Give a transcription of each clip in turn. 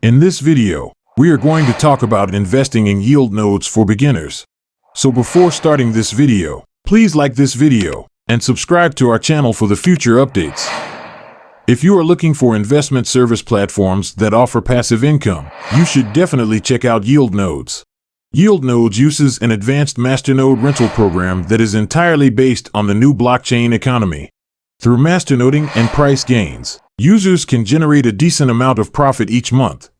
In this video, we are going to talk about investing in yield nodes for beginners. So before starting this video, please like this video and subscribe to our channel for the future updates. If you are looking for investment service platforms that offer passive income, you should definitely check out Yield Nodes. Yield Nodes uses an advanced masternode rental program that is entirely based on the new blockchain economy. Through masternoding and price gains, users can generate a decent amount of profit each month.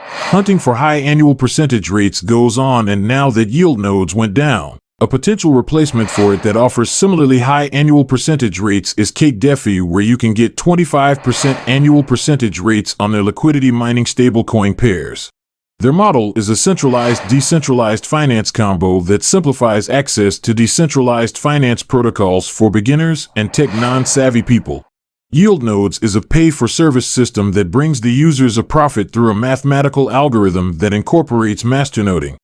Hunting for high annual percentage rates goes on, and now that yield nodes went down, a potential replacement for it that offers similarly high annual percentage rates is CakeDeFi, where you can get 25% annual percentage rates on their liquidity mining stablecoin pairs. Their model is a centralized-decentralized finance combo that simplifies access to decentralized finance protocols for beginners and tech non-savvy people. Yield Nodes is a pay-for-service system that brings the users a profit through a mathematical algorithm that incorporates masternoding.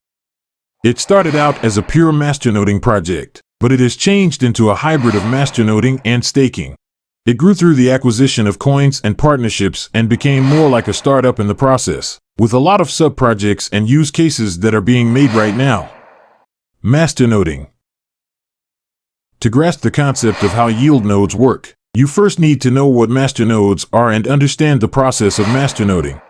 It started out as a pure masternoding project, but it has changed into a hybrid of masternoding and staking. It grew through the acquisition of coins and partnerships and became more like a startup in the process, with a lot of sub-projects and use cases that are being made right now. Masternoding. To grasp the concept of how yield nodes work, you first need to know what masternodes are and understand the process of masternoding.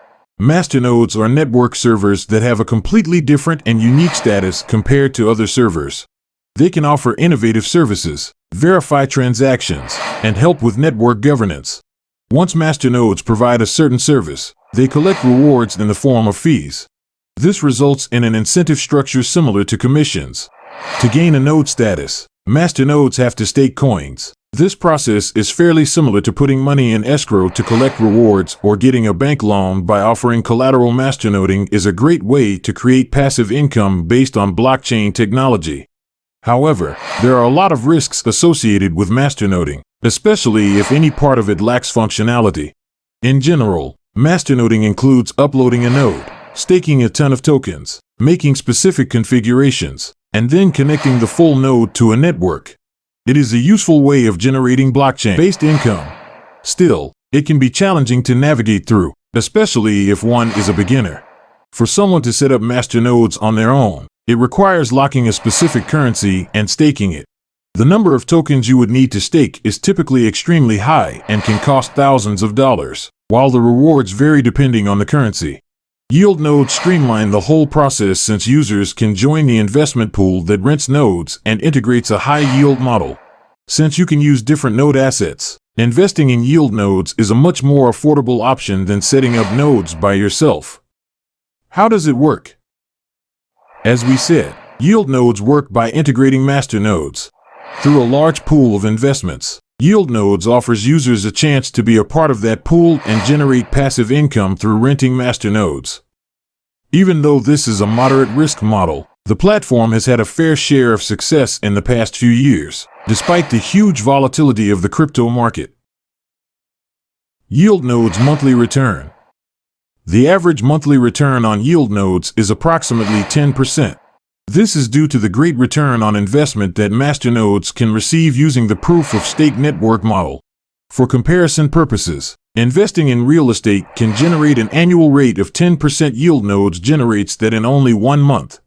Masternodes are network servers that have a completely different and unique status compared to other servers. They can offer innovative services, verify transactions, and help with network governance. Once masternodes provide a certain service, they collect rewards in the form of fees. This results in an incentive structure similar to commissions. To gain a node status, masternodes have to stake coins. This process is fairly similar to putting money in escrow to collect rewards or getting a bank loan by offering collateral. Masternoding is a great way to create passive income based on blockchain technology. However, there are a lot of risks associated with masternoding, especially if any part of it lacks functionality. In general, masternoding includes uploading a node, staking a ton of tokens, making specific configurations, and then connecting the full node to a network. It is a useful way of generating blockchain-based income. Still, it can be challenging to navigate through, especially if one is a beginner. For someone to set up masternodes on their own, it requires locking a specific currency and staking it. The number of tokens you would need to stake is typically extremely high and can cost thousands of dollars, while the rewards vary depending on the currency. Yield nodes streamline the whole process since users can join the investment pool that rents nodes and integrates a high-yield model. Since you can use different node assets, investing in yield nodes is a much more affordable option than setting up nodes by yourself. How does it work? As we said, yield nodes work by integrating masternodes. Through a large pool of investments, Yield Nodes offers users a chance to be a part of that pool and generate passive income through renting masternodes. Even though this is a moderate risk model, the platform has had a fair share of success in the past few years, despite the huge volatility of the crypto market. Yield Nodes monthly return. The average monthly return on yield nodes is approximately 10%. This is due to the great return on investment that masternodes can receive using the proof-of-stake network model. For comparison purposes, investing in real estate can generate an annual rate of 10%. Yield nodes generates that in only 1 month.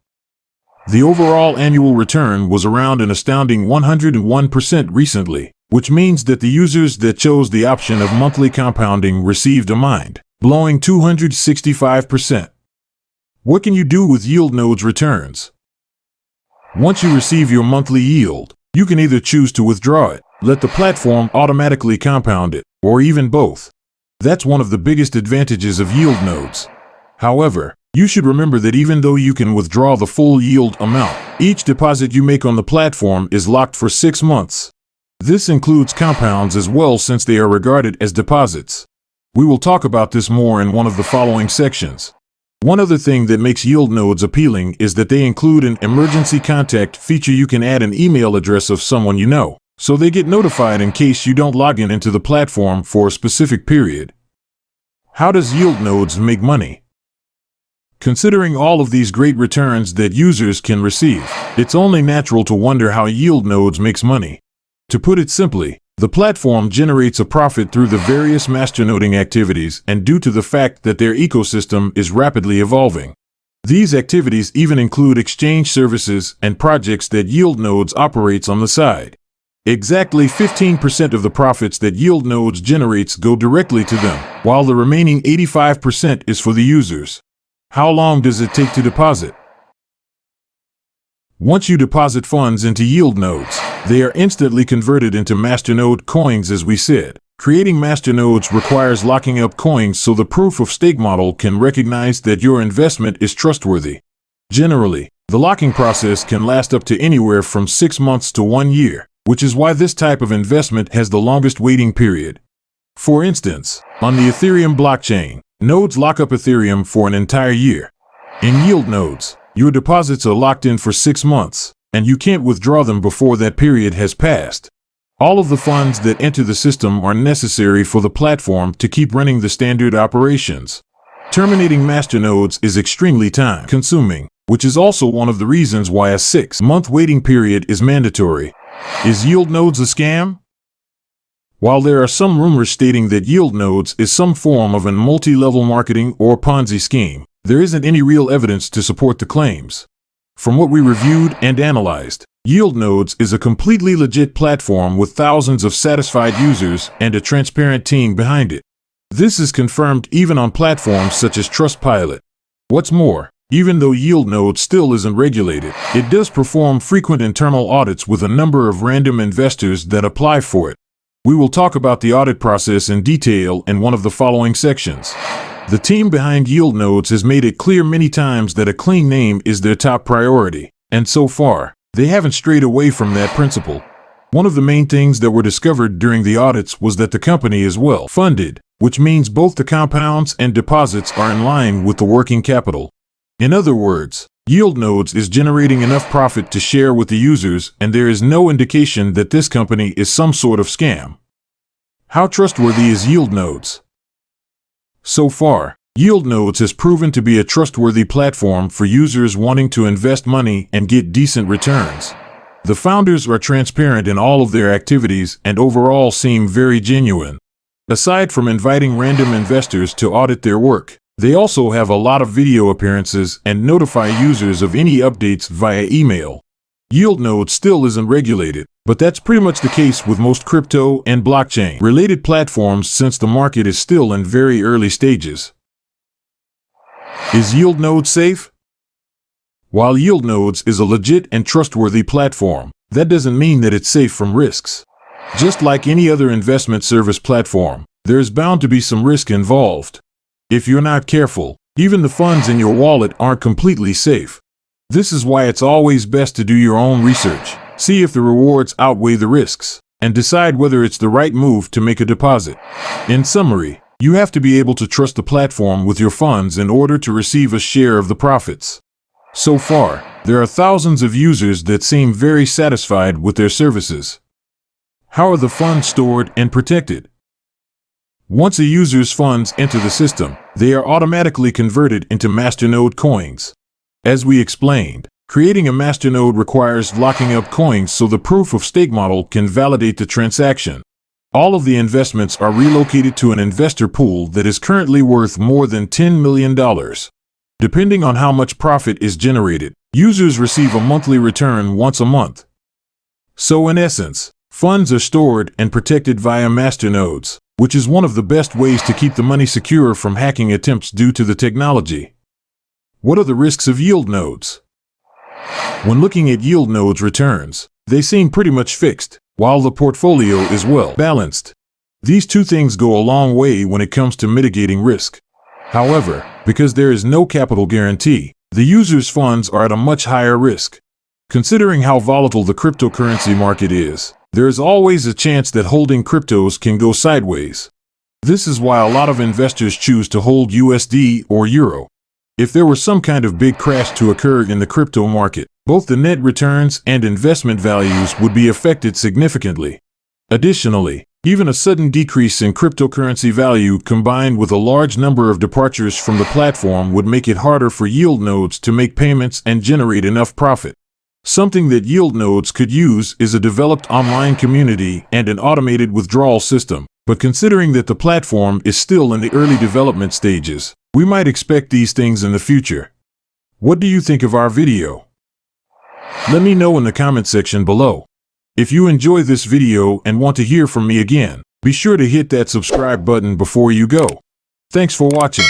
The overall annual return was around an astounding 101% recently, which means that the users that chose the option of monthly compounding received a mind-blowing 265%. What can you do with yield nodes returns? Once you receive your monthly yield, you can either choose to withdraw it, let the platform automatically compound it, or even both. That's one of the biggest advantages of yield nodes. However, you should remember that even though you can withdraw the full yield amount, each deposit you make on the platform is locked for 6 months. This includes compounds as well, since they are regarded as deposits. We will talk about this more in one of the following sections. One other thing that makes yield nodes appealing is that they include an emergency contact feature. You can add an email address of someone you know, so they get notified in case you don't log in into the platform for a specific period. How does yield nodes make money? Considering all of these great returns that users can receive, it's only natural to wonder how yield nodes makes money. To put it simply, The platform generates a profit through the various masternoding activities and due to the fact that their ecosystem is rapidly evolving. These activities even include exchange services and projects that Yield Nodes operates on the side. Exactly 15% of the profits that Yield Nodes generates go directly to them, while the remaining 85% is for the users. How long does it take to deposit? Once you deposit funds into Yield Nodes, they are instantly converted into masternode coins, as we said. Creating masternodes requires locking up coins so the proof-of-stake model can recognize that your investment is trustworthy. Generally, the locking process can last up to anywhere from 6 months to 1 year, which is why this type of investment has the longest waiting period. For instance, on the Ethereum blockchain, nodes lock up Ethereum for an entire year. In Yield Nodes, your deposits are locked in for 6 months, and you can't withdraw them before that period has passed. All of the funds that enter the system are necessary for the platform to keep running the standard operations. Terminating masternodes is extremely time-consuming, which is also one of the reasons why a 6-month waiting period is mandatory. Is Yield Nodes a scam? While there are some rumors stating that Yield Nodes is some form of a multi-level marketing or Ponzi scheme, there isn't any real evidence to support the claims. From what we reviewed and analyzed, Yield Nodes is a completely legit platform with thousands of satisfied users and a transparent team behind it. This is confirmed even on platforms such as Trustpilot. What's more, even though Yield Nodes still isn't regulated, it does perform frequent internal audits with a number of random investors that apply for it. We will talk about the audit process in detail in one of the following sections. The team behind Yield Nodes has made it clear many times that a clean name is their top priority, and so far, they haven't strayed away from that principle. One of the main things that were discovered during the audits was that the company is well funded, which means both the compounds and deposits are in line with the working capital. In other words, Yield Nodes is generating enough profit to share with the users, and there is no indication that this company is some sort of scam. How trustworthy is Yield Nodes? So far, Yield Nodes has proven to be a trustworthy platform for users wanting to invest money and get decent returns. The founders are transparent in all of their activities and overall seem very genuine. Aside from inviting random investors to audit their work, they also have a lot of video appearances and notify users of any updates via email. Yield Nodes still isn't regulated, but that's pretty much the case with most crypto and blockchain-related platforms since the market is still in very early stages. Is Yield Nodes safe? While Yield Nodes is a legit and trustworthy platform, that doesn't mean that it's safe from risks. Just like any other investment service platform, there is bound to be some risk involved. If you're not careful, even the funds in your wallet aren't completely safe. This is why it's always best to do your own research, see if the rewards outweigh the risks, and decide whether it's the right move to make a deposit. In summary, you have to be able to trust the platform with your funds in order to receive a share of the profits. So far, there are thousands of users that seem very satisfied with their services. How are the funds stored and protected? Once a user's funds enter the system, they are automatically converted into masternode coins. As we explained, creating a masternode requires locking up coins so the proof-of-stake model can validate the transaction. All of the investments are relocated to an investor pool that is currently worth more than $10 million. Depending on how much profit is generated, users receive a monthly return once a month. So in essence, funds are stored and protected via masternodes, which is one of the best ways to keep the money secure from hacking attempts due to the technology. What are the risks of Yield Nodes? When looking at Yield Nodes' returns, they seem pretty much fixed, while the portfolio is well balanced. These two things go a long way when it comes to mitigating risk. However, because there is no capital guarantee, the user's funds are at a much higher risk. Considering how volatile the cryptocurrency market is, there is always a chance that holding cryptos can go sideways. This is why a lot of investors choose to hold USD or Euro. If there were some kind of big crash to occur in the crypto market, both the net returns and investment values would be affected significantly. Additionally, even a sudden decrease in cryptocurrency value combined with a large number of departures from the platform would make it harder for Yield Nodes to make payments and generate enough profit. Something that yield nodes could use is a developed online community and an automated withdrawal system. But considering that the platform is still in the early development stages, we might expect these things in the future. What do you think of our video? Let me know in the comment section below. If you enjoy this video and want to hear from me again, be sure to hit that subscribe button before you go. Thanks for watching.